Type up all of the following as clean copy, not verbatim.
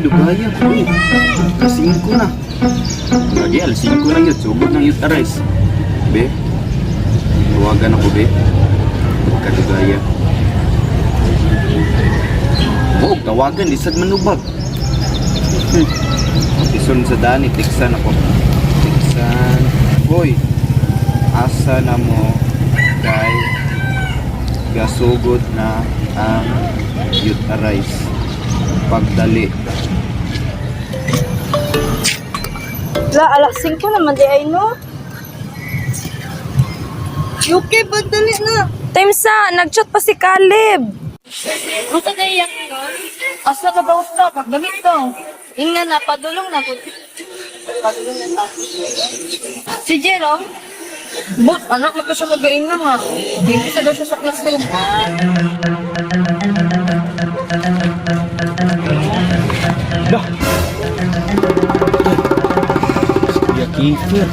dugaya. Uy, kasingko na. Lagi, alas 5 na yun. Sugod ng youth arise. Be, tawagan ako, be. Kadugaya. Oh, tawagan, lisad manubag. Ison sa dani, tiksan ako. Tiksan. Hoy, asa na mo kay gasugod na ang youth arise. Pagdali. La, alas 5 naman di ay no. Okay, pagdali na. Time sa, nag-chat pa si Caleb. Buta na iyak nun. Asa ka ba usta? Pagdamit to. Inga na, padulong na ko. Padulong na ta. Si Jerome? But, anak mo ko siya magaing na nga. Hindi sa daw siya sa classroom. Dah. Ya kifir.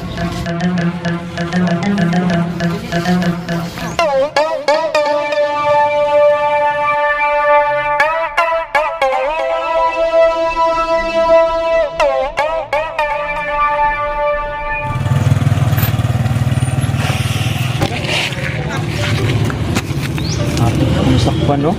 Sakpan, no?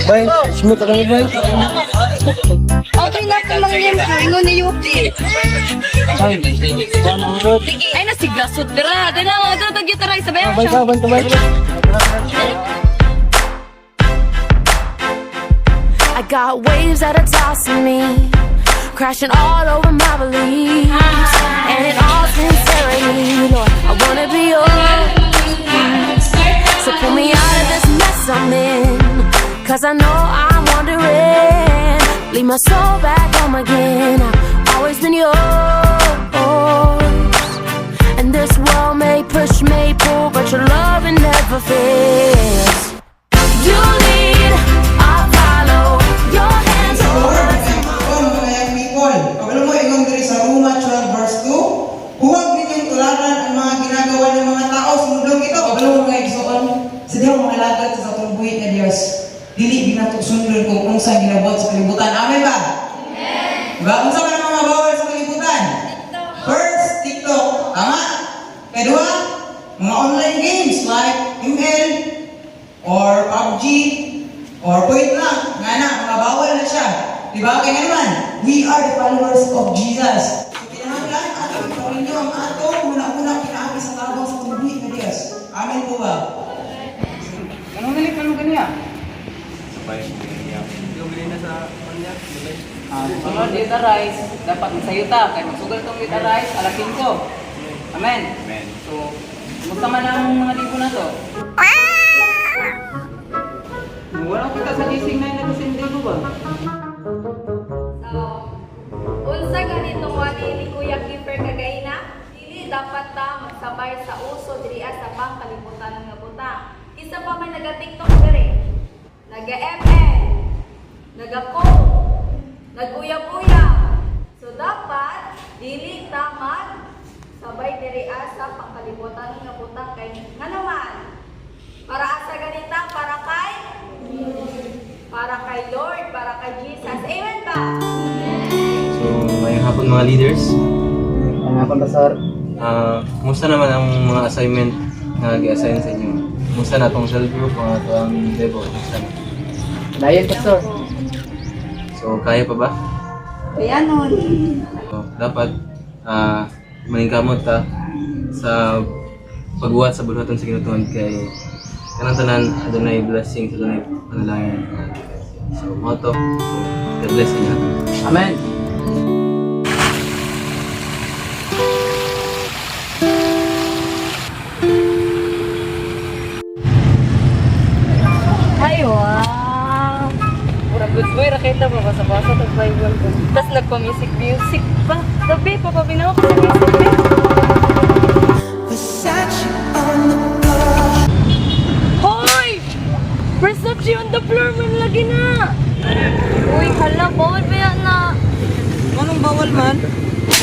Bay, smooth lang bay. Okay na kung mga yan. Ingo ni Yupi. Ay, nasiglasod dira. Dala mo, ito tag-gitaray. Sabayan mo Bay siya. ka, banta bay. I got waves that are tossing me, crashing all over my beliefs, and in all sincerity, Lord, I wanna be yours. So pull me out of this mess I'm in, 'cause I know I'm wandering. Leave my soul back home again. I've always been yours. And this world may push, may pull, but your love it never fails. You need, I follow your hands over. Pagkalo mo ingon diri sa Roma 12 verse 2, huwag ninyong tularan ang mga ginagawa ng mga tao sa mundong ito. Pagkalo mo mga igsoon, sa Diyos mga lagad sa atong buhit na Diyos. Dili binato sundon kung unsa ginabot sa kalibutan. Amen ba? Amen. Diba? Unsa man ang mga bawal sa kalibutan? First, TikTok. Tama? Kedua, mga online games like ML or PUBG or point lang. Nga na, mga bawal na siya. Diba? Kaya naman, we are the followers of Jesus. So, kinahanglan ato ituloy niyo ang ato muna-muna kinaagi sa tabang sa tubig na Diyos. Amen po ba? Anong galit? Anong ganiya? Sabay, ganyan. Yung ganyan na sa kanya, sabay. Sunod, youth arise, dapat magsayuta. Kaya magsugal itong youth arise, alas 5. Amen. Amen. So, kumusta man ang mga libo na to? Wala kita sa gising na nagsindi ko ba? So, unsa ganitong wali ni Kuya Kiefer kagaina? Dili dapat ta magsabay sa uso diri sa pangkalibutan nga butang. Isa pa may naga-TikTok diri. Naga-ML, naga-code, nag-uyab-uyab. So dapat dili ta sabay diri sa pangkalibutan nga butang kay nga naman. Para asa ganita para kay Lord, para kay Jesus. Amen ba? So, ngayong hapon mga leaders. Ang hapon ba, sir? Kumusta naman ang mga assignment na nag-assign sa inyo? Kumusta na itong cell group, mga itong debo? Kumusta na? Dayan ka, sir. So, kaya pa ba? Kaya nun. So, dapat maningkamot ta sa pagbuhat sa bulhaton sa Ginoo kay kanang tanan adunay blessing, adunay panalangin. So, motto. God bless inyo. Amen. Good boy, rakita ba basa-basa ng Bible ko. Tapos nagpa-music pa. Sabi, papabinaw ko sa music eh. Hoy! Versace on the floor man lagi na! Uy, hala, bawal ba yan na? Anong bawal man?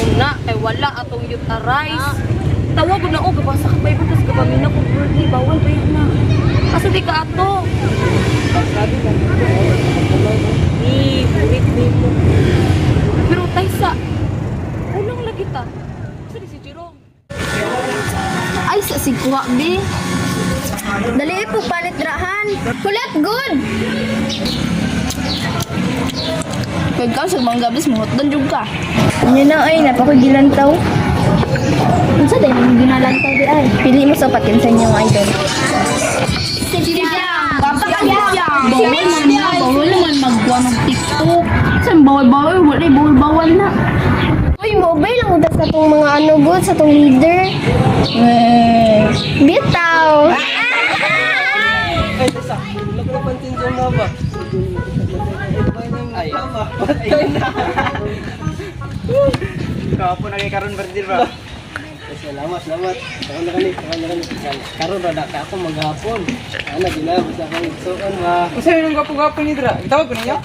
Una, kay wala atong youth arise. Tawag ko na o, gabasa ka Bible, tapos gabamin ako, birthday, bawal ba yan na? Kasi di ka ato. Sabi ka. Burit mo. Pero Taysa, ulang lagi ta. Kasi di si Jerome. Ay, sa sigwa, be. Dali po, palit rahan. Kulat, good. Pag ka, sa mga gabis, mahot doon yung ka. Ano na ay, napakugilan tao. Ano sa dahil yung ginalan tao di ay? Pili mo sa patinsan yung idol. Siyang! Bawal naman magwa ng TikTok. Saan bawal-bawal? Bawal na. Uy, mobile lang udas sa tong mga ano good, sa tong leader. Bitaw! Ay, Tessa, nagpapansin dyan na ba? Ay, patay na. Kahapon na kay Karon Berdir ba? Salamat. Karon na kani. Karon ra na ka ako maghapon. Ana ginawa sa kang igsoon ba? Usa yung gapo-gapo ni Dra. Itawag ko niya.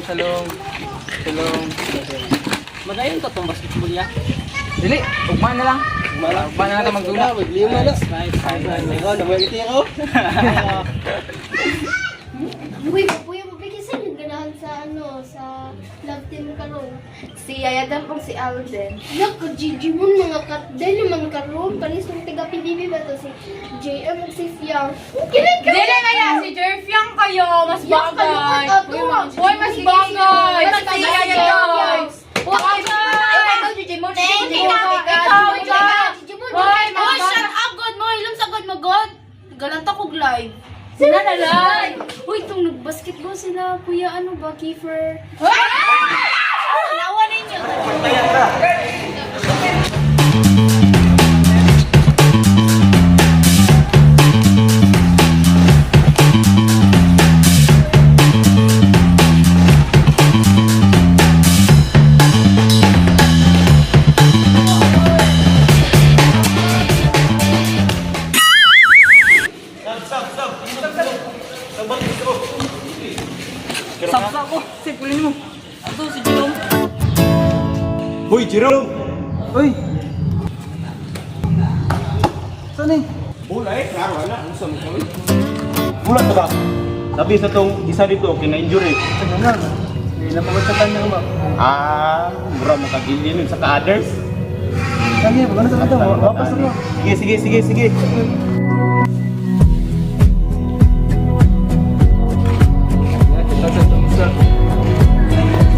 Salong. Madayon ka tong basketball ya. Dili, ugma na lang. Ugma na lang magdula. Lima na. Ikaw na mo iti ako. Uy, mabigisan yung ganahan sa ano, sa love team karon. Si Yayadam o si Alden. Gigi mo mga katdel naman karon. Panis ng tiga PBB ba to si JM o si Fiang. Dili kaya si Jerfiang kayo, mas bagay. Boy, mas bagay. Mas si Yayadam. Ikaw, Gigi mo. Boy, shut up, God mo. Ilong sa God mo, God. Galanta kog live. Sila na lang! Uy, itong nag-basketball sila, kuya, ano ba, Kiefer? Nawa ninyo! Saksa ko. Sipulin mo. Ato si Jerome. Hoy, Jerome! Uy. Saan eh? Bola klaro wala. Ano sa mga Bola to ba? Sabi sa tong isa dito, kina-injury. Ano na? Hindi na pagkatan niya ba? Mura mo kagilin sa ka-others. Sige, maganda sa kanta. Wapas ako. Sige.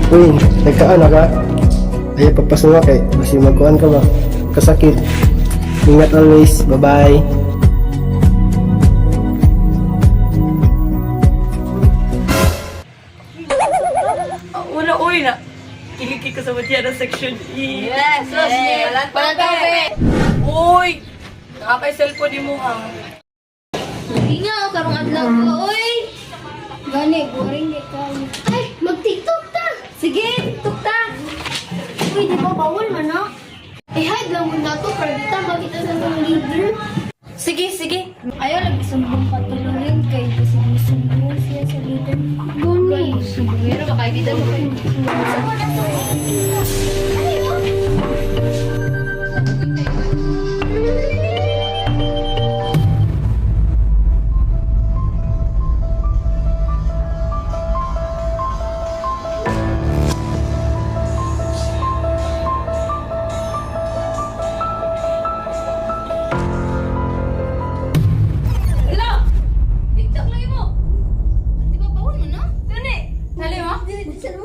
Uy, nagkaan ka. Ayaw pagpasunga kay basi magkuhan ka ba? Kasakit. Ingat always. Bye-bye. Wala, uy na. Kiliki ko sa Matiana Section E. Yes! Walang tabi! Uy! Nakakay cellphone ni mo ha. Hindi nga, karong adlaw ko, uy! Gani, boring ka. Ay, mag-tiktok ta! Sige, tiktok ta! Uy, di ba bawal man, no? Hide lang mo na to, para kita makita sa mga leader. Sige. Ayaw lang isumbong patulungin kay isumbong siya sa leader. Guni! Pero makakita mo kayo.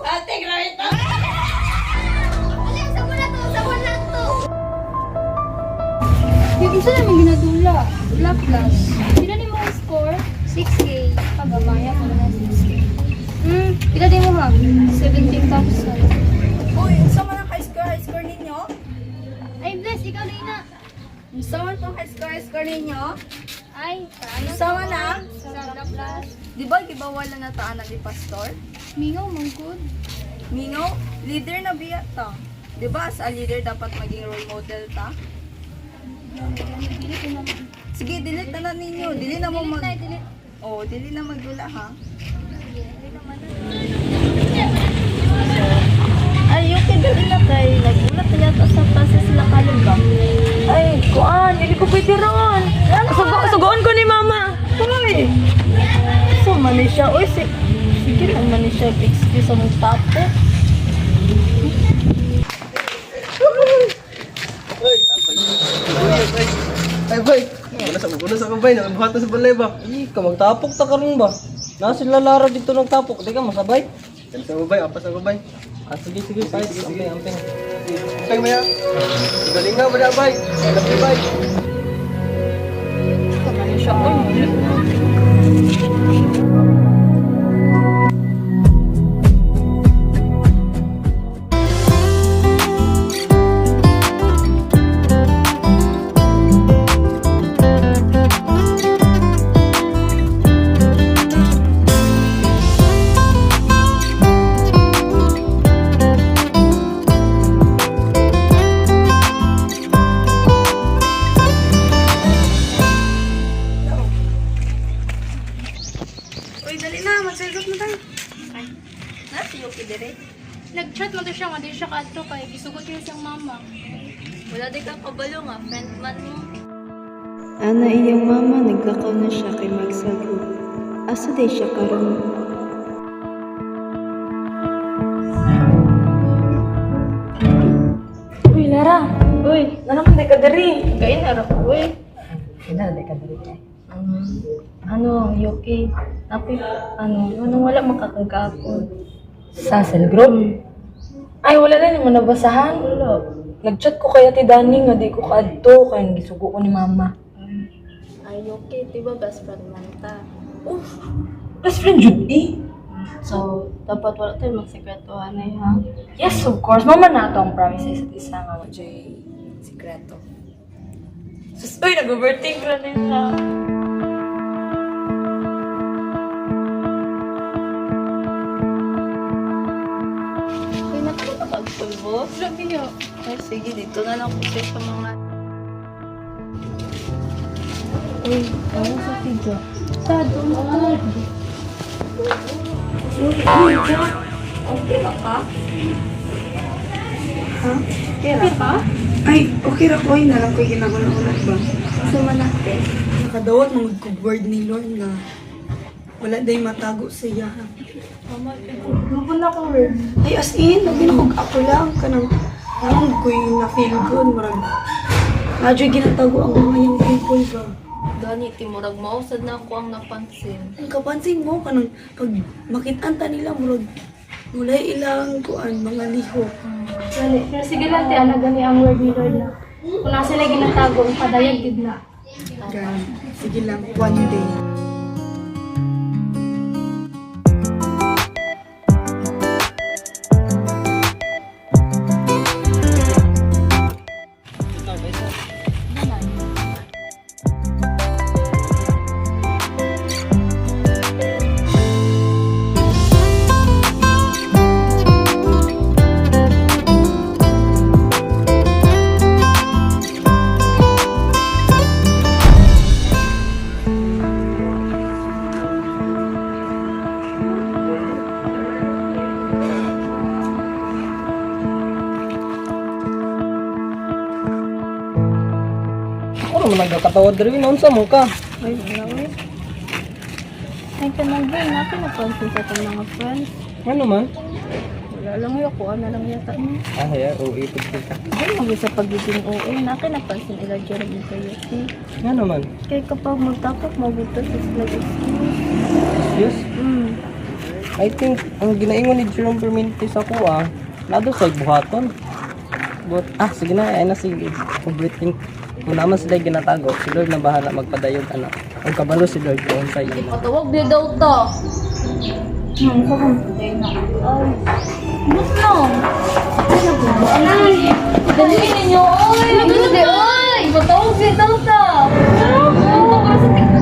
Ate, grabe ito! Alam, sabon na to! Yung isa naman ginadula. Lap plus. Pila ni mo ang score? 6K. Pagabaya ko na 6K. Pila din mo ha? 17,000. Uy, saan man ang high-score ninyo? Ay, bless, ikaw na ina. Saan man itong high-score ninyo? Ay, Sama na? Sarap plus. Di ba gibawala na taan ni pastor? Mingaw, mangkod. Mingo, leader na biya ta. Di ba as a leader dapat maging role model ta? Dili ko naman. Sige, delete na ninyo. Dili na mo mag... Delete. Oh, dili na magdula ha. Ay, okay, dali na kay nagulat na yata sa klase sila kalong ba? Ay, kuan, hindi ko pwede ron. Sugoon ko ni mama. Uy! So, mani siya. Uy, sige lang mani siya. Excuse sa mong tapo. Ay, boy. Bunas ako, bay. Nakabuhat na sa balay ba? Ay, ka magtapok ta karon ba? Nasa sila Lara dito ng tapok. Di ka masabay. Ganito ako, bay. Apas ako, bay. Ah, sige, sige. Sige. Amping. Amping, maya. Galing nga ba na, bay? Alam niyo, bay. Mani siya. Uy, Uy, dali na. Mag-self na tayo. Ay, nasi okay dire. Nag-chat mo to siya, nga di siya kadto kay gisugot niya siyang mama. Wala di kang kabalo nga. Friend man mo. Ana iyang mama naglakaw na siya kay Magsago. Asa day siya karon? Uy, Lara. Uy, nanaman di ka dari. Kain na ko, uy. Kailan di ka dito? Ano, Yuki? Tapi, anong wala makakagapon? Sa cell group? Ay, wala na naman nabasahan. Wala. Nag-chat ko kaya ti Dani nga di ko kaadto kaya gisugo ko ni mama. Ay, Yuki, diba best friend man ta? Best friend jud eh. So, dapat wala tayo magsekretuhan na ha? Yes, of course. Mama na ito ang promise sa isa't isa nga Jay. Sikreto. Sus, uy, nag-overthink na din siya. Uy, nakakapagpulbo? Grabe niyo. Ay, sige, dito na lang po siya sa mga... Uy, ano sa tiga? Sa doon. Okay ba ka? Ha? Kaya pa? Ay, okay ra ko. Na lang ko'y ginagawa-ulat ba? Gusto man natin. Nakadawat mga good word ni Lord nga wala day matago siya. Lupon na ko, word. Ay, as in, naginahog ako lang. Kanang, ko'y na-feel good. Marag, medyo ginatago ang mga yung people ba? Gani, timurag mausad na ako ang napansin. Ang kapansin mo, kanang pag makitanta nila, murag, mula ilang kuan, mga liho. Gani. Pero sige lang, ti, ana gani ang word ni Lord na. Kung nasa sila ginatago, ang padayag gid na. Gan, sige lang, one day. Ako naman nagkatawad rin. Naunsa mo ka? Ay, wala, uy. Ay, kanang ba, natin napansin sa itong mga friends. Ano man? Wala lang yun, kuha na lang yata mo. Ah, yeah. Ipit ka. Ay, mag sa pagiging OA, nakin napansin ila Jeremy kayo, si. Ano man? Kaya kapag magtapok, mabuto sa sila excuse. Yes? I think ang ginaingon ni Jerome Permente sa kuha, lado sa buhaton. But sige na, ay na sige. Everything kung naman sila ginatago, si Lord na bahala magpadayog anak. Ang kabalo si Lord kung sa iyo. Patawag din daw to. Kakampuday na. Ay. Gusto. Ay, dali ninyo. Ay, dali. Ay, patawag din daw to. Ay,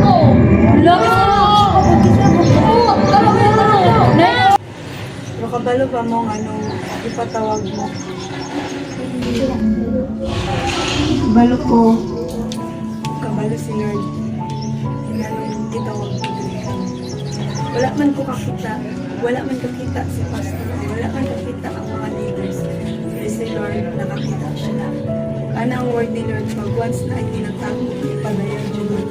kabalo ba mo nga nung ipatawag mo? Kabalo ko. Kabalo si Lord. Nga nung itawag mo. Wala man ko kakita. Wala man kakita si Pastor. Wala man kakita ang mga leaders. Pero si Lord, nakakita siya. Ano ang word ni Lord? Pag once na itinatago, ipadayan dyan.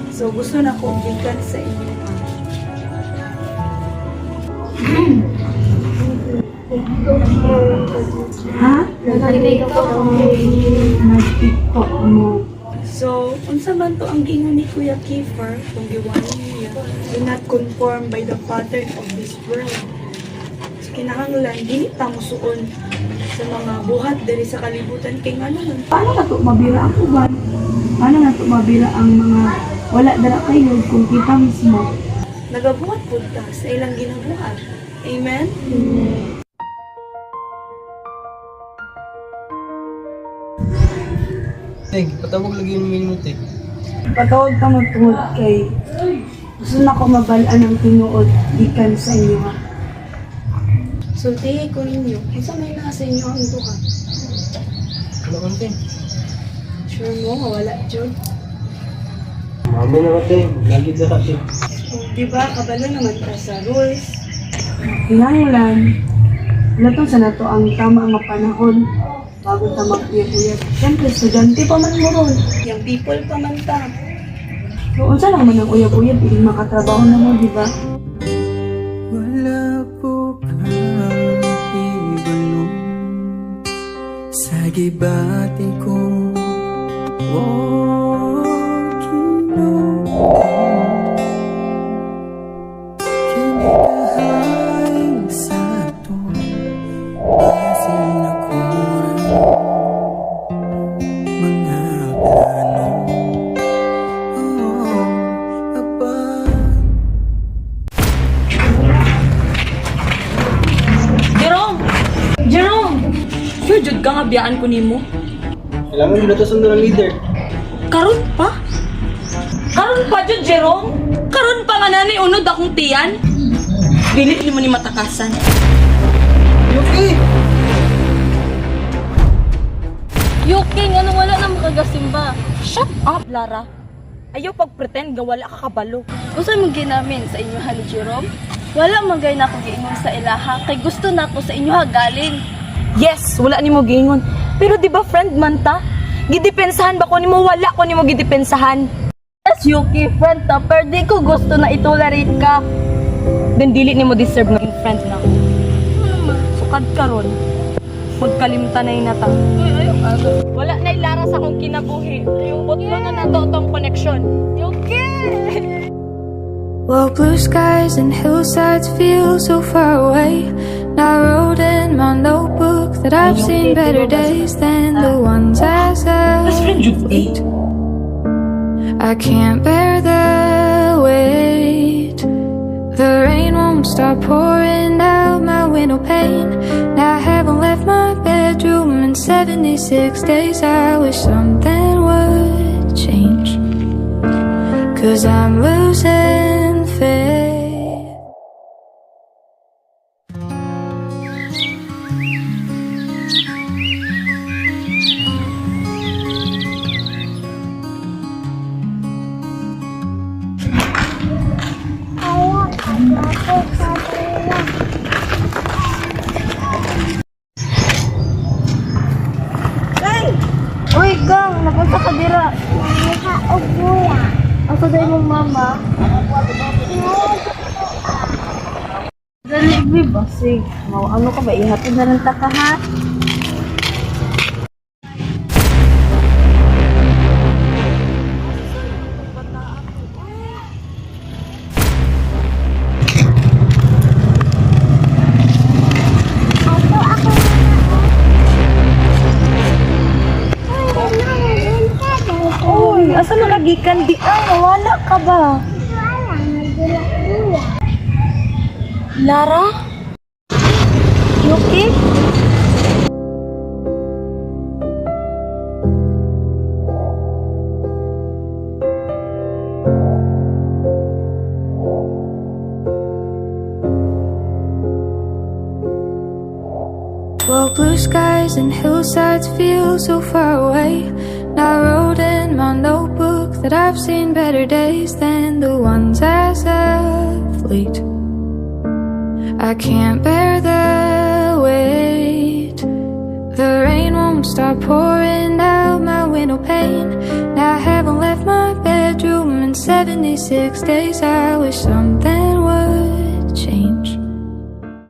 So gusto na ko gikan sa inyo. Ha? Nag-tiktok mo. So, unsa man to ang gingon ni Kuya Kiefer kung giwani niya, do not conform by the pattern of this world. So, kinahanglan, dili ta musuon sa mga buhat diri sa kalibutan kay nga naman. Paano na to mabira ang uban? Paano na to mabira ang mga wala dara kayo kung kita mismo? Nagabuhat po ta sa ilang ginabuhat. Amen? Teg, patawag lagi yung minuto eh. Patawag ka mo tungod kay gusto na ko mabalaan ang tinuod gikan sa inyo ha. Sultihi ko ninyo, kung may na sa inyo ang duha. Wala man, Teg. Sure mo, wala Jod. Mami na ba, Teg? Lagi sa Teg. Diba, kabalo naman ta sa rules. Kinahanglan, latong sa nato ang tama nga panahon bago ta magpuyat-uyat. Siyempre, estudyante pa man mo ron. Yung people pa man ta. So, unsa lang man ang uyab-uyab, hindi makatrabaho na mo, diba? Wala po kahibalo sa gibati ko. Walking on. Kinikahay sa to Basin ako mga plano. Oh, Aba. Jerome! Jerome! Sure, Jud ka nga biyaan ko nimo. Kailangan mo na ito sundo ng leader. Karon pa? Karon pa, Jud, Jerome? Karon pa nga nani unod akong tiyan? Dili mo ni matakasan. Yuki! Yuki, nga nung wala na makagasimba. Shut up, Lara. Ayaw pag-pretend nga wala ka kabalo. Usa mo ginamin sa inyo hali Jerome? Wala magay na ako giingon sa ilaha kay gusto na ako sa inyo galing. Yes, wala ni mo gingon. Pero di ba friend man ta? Gidepensahan ba ko nimo? Wala ko nimo gidepensahan. Yes, Yuki, friend ta, pero di ko gusto na itolerate ka. Then dili nimo deserve nga in friend na ako. Sukad karon. Magkalimtan na inata. Wala na ilara sa akong kinabuhi. Yung butlo na nato tong connection. Yuki! Well, blue skies and hillsides feel so far away. And I wrote in my notebook that I've seen better days than the ones as of late. I can't bear the weight. The rain won't stop pouring out my window pane. And I haven't left my bedroom in 76 days. I wish something would change. 'Cause I'm losing faith. Uy, Gang, napunta ka dira. Ang saday mong mama. Dali, Bi, basig. Ano ka ba? Ihatid na lang ta ka, ha? Uy, asa mo nagikan di wala ka ba? Lara? Yuki? Well, blue skies and hillsides feel so far away. And I wrote in my notebook that I've seen better days than the ones as of late. I can't bear the weight. The rain won't stop pouring out my window pane. And I haven't left my bedroom in 76 days. I wish something would